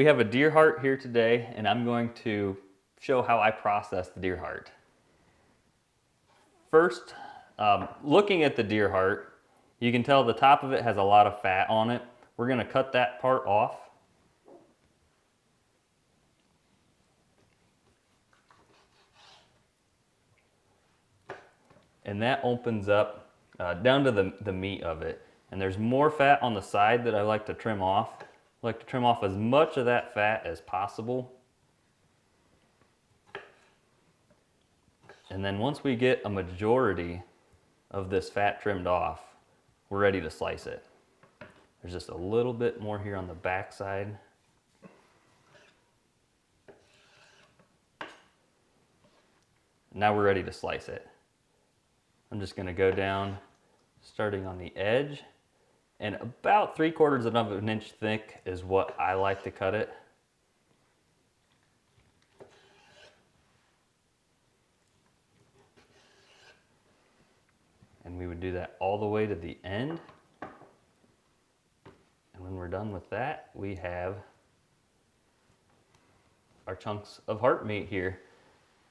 We have a deer heart here today, and I'm going to show how I process the deer heart. First, looking at the deer heart, you can tell the top of it has a lot of fat on it. We're going to cut that part off. And that opens up down to the meat of it. And there's more fat on the side that I like to trim off. I like to trim off as much of that fat as possible. And then once we get a majority of this fat trimmed off, we're ready to slice it. There's just a little bit more here on the back side. Now we're ready to slice it. I'm just going to go down starting on the edge, and about 3/4 of an inch thick is what I like to cut it. And we would do that all the way to the end. And when we're done with that, we have our chunks of heart meat here.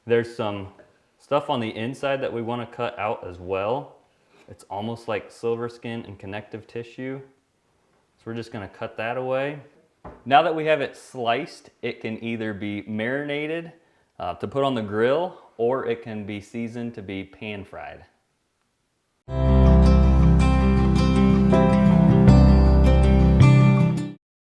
There's some stuff on the inside that we want to cut out as well. It's almost like silver skin and connective tissue. So we're just going to cut that away. Now that we have it sliced, it can either be marinated to put on the grill, or it can be seasoned to be pan fried.